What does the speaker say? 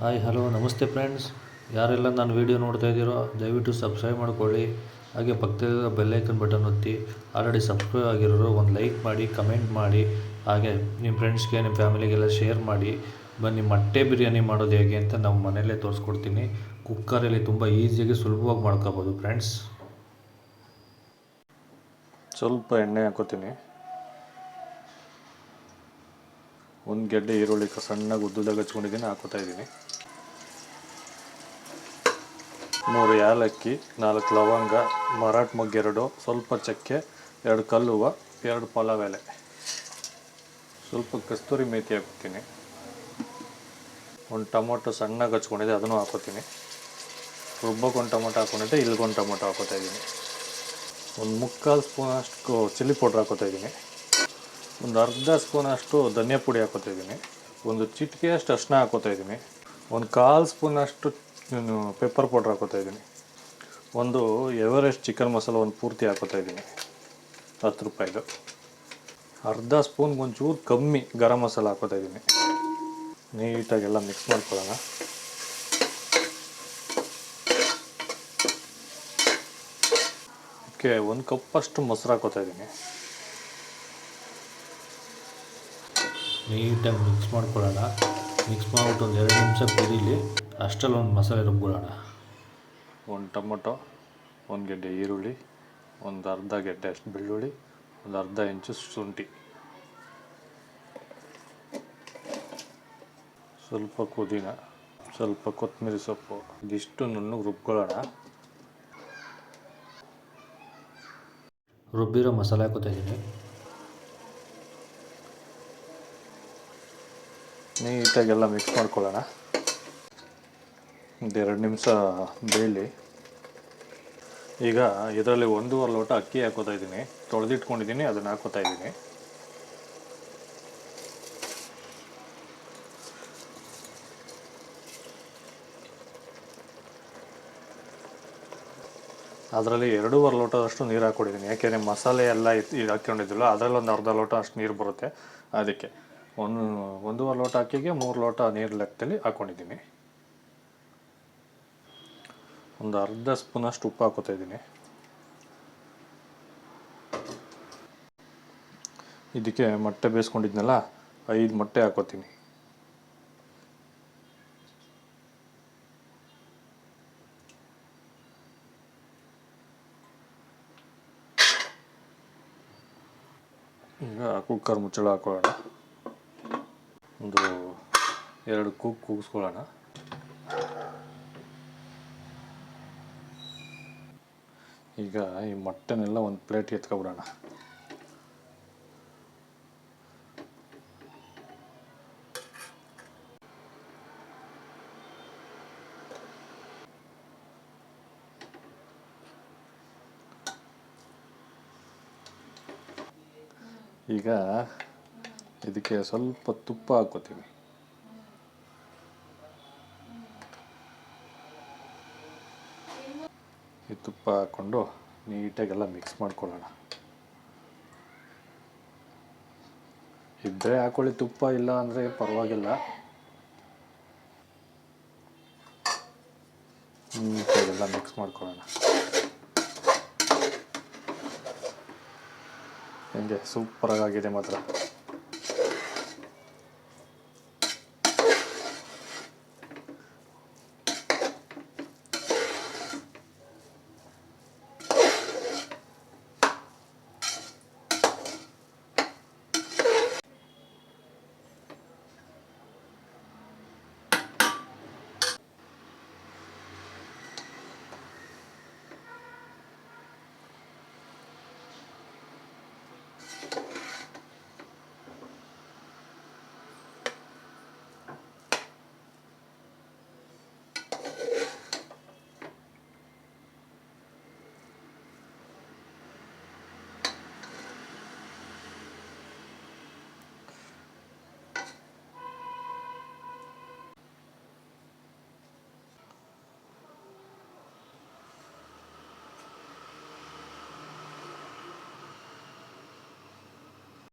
Hi hello ನಮಸ್ತೆ friends. ಯಾರೆಲ್ಲ ನಾನು ವೀಡಿಯೋ ನೋಡ್ತಾ ಇದ್ದೀರೋ ದಯವಿಟ್ಟು ಸಬ್ಸ್ಕ್ರೈಬ್ ಮಾಡ್ಕೊಳ್ಳಿ. ಹಾಗೆ ಪಕ್ಕದಲ್ಲಿರೋ ಬೆಲ್ಲೈಕನ್ ಬಟನ್ ಒತ್ತಿ. ಆಲ್ರೆಡಿ ಸಬ್ಸ್ಕ್ರೈಬ್ ಆಗಿರೋರು ಒಂದು ಲೈಕ್ ಮಾಡಿ, ಕಮೆಂಟ್ ಮಾಡಿ, ಹಾಗೆ ನಿಮ್ಮ ಫ್ರೆಂಡ್ಸ್ಗೆ ನಿಮ್ಮ ಫ್ಯಾಮಿಲಿಗೆಲ್ಲ ಶೇರ್ ಮಾಡಿ. ಬನ್ನಿ, ಮೊಟ್ಟೆ ಬಿರಿಯಾನಿ ಮಾಡೋದು ಹೇಗೆ ಅಂತ ನಾವು ಮನೆಯಲ್ಲೇ ತೋರಿಸ್ಕೊಡ್ತೀನಿ. ಕುಕ್ಕರಲ್ಲಿ ತುಂಬ ಈಸಿಯಾಗಿ ಸುಲಭವಾಗಿ ಮಾಡ್ಕೋಬೋದು ಫ್ರೆಂಡ್ಸ್. ಸ್ವಲ್ಪ ಎಣ್ಣೆ ಹಾಕೋತೀನಿ. ಒಂದು ಗೆಡ್ಡೆ ಈರುಳ್ಳಿ ಸಣ್ಣಗೆ ಉದ್ದುದಾಗ ಹಚ್ಕೊಂಡಿದ್ದೀನಿ, ಹಾಕೋತಾ ಇದ್ದೀನಿ. 3 ಏಲಕ್ಕಿ, 4 ಲವಂಗ, ಮರಾಠ ಮೊಗ್ಗು 2, ಸ್ವಲ್ಪ ಚಕ್ಕೆ, 2 ಕಲ್ಲುವ, 2 ಪಲಾವ್ ಎಲೆ, ಸ್ವಲ್ಪ ಕಸ್ತೂರಿ ಮೇಥಿ ಹಾಕ್ತೀನಿ. ಒಂದು ಟೊಮೊಟೊ ಸಣ್ಣಗೆ ಹಚ್ಕೊಂಡಿದ್ದೆ, ಅದನ್ನು ಹಾಕೋತೀನಿ. ರುಬ್ಬಕ್ಕೆ ಒಂದು ಟೊಮೊಟೊ ಹಾಕ್ಕೊಂಡಿದ್ದೆ, ಇಲ್ಲಿಗೊಂದು ಟೊಮೊಟೊ ಹಾಕೋತಾ ಇದ್ದೀನಿ. ಒಂದು 3/4 ಸ್ಪೂನಷ್ಟು ಚಿಲ್ಲಿ ಪೌಡ್ರ್ ಹಾಕೋತಾ ಇದ್ದೀನಿ. ಒಂದು ಅರ್ಧ ಸ್ಪೂನಷ್ಟು ಧನಿಯಾ ಪುಡಿ ಹಾಕೋತಾ ಇದ್ದೀನಿ. ಒಂದು ಚಿಟಿಕೆಯಷ್ಟು ಅರಿಶಿನ ಹಾಕೋತಾ ಇದ್ದೀನಿ. ಒಂದು 1/4 ಸ್ಪೂನಷ್ಟು ಪೆಪ್ಪರ್ ಪೌಡ್ರ್ ಹಾಕೋತಾ ಇದ್ದೀನಿ. ಒಂದು ಎವರೆಸ್ಟ್ ಚಿಕನ್ ಮಸಾಲ ಒಂದು ಪೂರ್ತಿ ಹಾಕೋತಾ ಇದ್ದೀನಿ, 10 ರೂಪಾಯಿದು. ಅರ್ಧ ಸ್ಪೂನ್ಗೆ ಒಂಚೂರು ಕಮ್ಮಿ ಗರಂ ಮಸಾಲ ಹಾಕೋತಾ ಇದ್ದೀನಿ. ನೀಟಾಗೆಲ್ಲ ಮಿಕ್ಸ್ ಮಾಡ್ಕೊಳ್ಳೋಣ. ಅದಕ್ಕೆ 1 ಕಪ್ಪಷ್ಟು ಮೊಸರು ಹಾಕೋತಾ ಇದ್ದೀನಿ. ನೀಟಾಗಿ ಮಿಕ್ಸ್ ಮಾಡ್ಕೊಳ್ಳೋಣ. ಮಿಕ್ಸ್ ಮಾಡಿಬಿಟ್ಟು ಒಂದು 2 ನಿಮಿಷ ಕುದೀಲಿ. ಅಷ್ಟರಲ್ಲಿ ಒಂದು ಮಸಾಲೆ ರುಬ್ಕೊಳ್ಳೋಣ. ಒಂದು ಟೊಮೊಟೊ, ಒಂದು ಗೆಡ್ಡೆ ಈರುಳ್ಳಿ, ಒಂದು ಅರ್ಧ ಗೆಡ್ಡೆ ಅಷ್ಟು ಬೆಳ್ಳುಳ್ಳಿ, ಒಂದು ಅರ್ಧ ಇಂಚು ಶುಂಠಿ, ಸ್ವಲ್ಪ ಪುದೀನ, ಸ್ವಲ್ಪ ಕೊತ್ತಂಬರಿ ಸೊಪ್ಪು, ಇದಿಷ್ಟು ನುಣ್ಣಗೆ ರುಬ್ಕೊಳ್ಳೋಣ. ರುಬ್ಬಿರೋ ಮಸಾಲೆ ಹಾಕೋತಾ ಇದ್ದೀನಿ. ನೀಟಾಗೆಲ್ಲ ಮಿಕ್ಸ್ ಮಾಡ್ಕೊಳ್ಳೋಣ. ಒಂದು 2 ನಿಮಿಷ ಬೇಯಲಿ. ಈಗ ಇದರಲ್ಲಿ 1.5 ಲೋಟ ಅಕ್ಕಿ ಹಾಕೋತಾ ಇದ್ದೀನಿ. ತೊಳೆದಿಟ್ಕೊಂಡಿದ್ದೀನಿ, ಅದನ್ನು ಹಾಕೋತಾ ಇದ್ದೀನಿ. ಅದರಲ್ಲಿ 2.5 ಲೋಟದಷ್ಟು ನೀರು ಹಾಕ್ಕೊಂಡಿದ್ದೀನಿ. ಯಾಕೆಂದರೆ ಮಸಾಲೆ ಎಲ್ಲ ಇದು ಹಾಕ್ಕೊಂಡಿದ್ದಿಲ್ಲ, ಅದರಲ್ಲಿ ಒಂದು ಅರ್ಧ ಲೋಟ ಅಷ್ಟು ನೀರು ಬರುತ್ತೆ. ಅದಕ್ಕೆ 1.5 ಲೋಟ ಅಕ್ಕಿಗೆ 3 ಲೋಟ ನೀರು ಲೆಕ್ಕದಲ್ಲಿ ಹಾಕ್ಕೊಂಡಿದ್ದೀನಿ. ಒಂದು ಅರ್ಧ ಸ್ಪೂನಷ್ಟು ಉಪ್ಪು ಹಾಕೋತಾ ಇದ್ದೀನಿ. ಇದಕ್ಕೆ ಮೊಟ್ಟೆ ಬೇಯಿಸ್ಕೊಂಡಿದ್ನಲ್ಲ, 5 ಮೊಟ್ಟೆ ಹಾಕೋತೀನಿ. ಈಗ ಕುಕ್ಕರ್ ಮುಚ್ಚಳ ಹಾಕೊಳ್ಳೋಣ. ಒಂದು 2 ಕೂಗಿಸ್ಕೊಳ್ಳೋಣ. ಈಗ ಈ ಮೊಟ್ಟೆನೆಲ್ಲ ಒಂದು ಪ್ಲೇಟ್ಗೆ ಎತ್ಕೊಬಿಡೋಣ. ಈಗ ಇದಕ್ಕೆ ಸ್ವಲ್ಪ ತುಪ್ಪ ಹಾಕ್ಕೋತೀನಿ. ಈ ತುಪ್ಪ ಹಾಕ್ಕೊಂಡು ನೀಟಾಗೆಲ್ಲ ಮಿಕ್ಸ್ ಮಾಡ್ಕೊಳ್ಳೋಣ. ಇದ್ದರೆ ಹಾಕೊಳ್ಳಿ ತುಪ್ಪ, ಇಲ್ಲ ಅಂದರೆ ಪರವಾಗಿಲ್ಲ. ನೀಟಾಗೆಲ್ಲ ಮಿಕ್ಸ್ ಮಾಡ್ಕೊಳ್ಳೋಣ. ಹಿಂಗೆ ಸೂಪರಾಗಿದೆ ಮಾತ್ರ.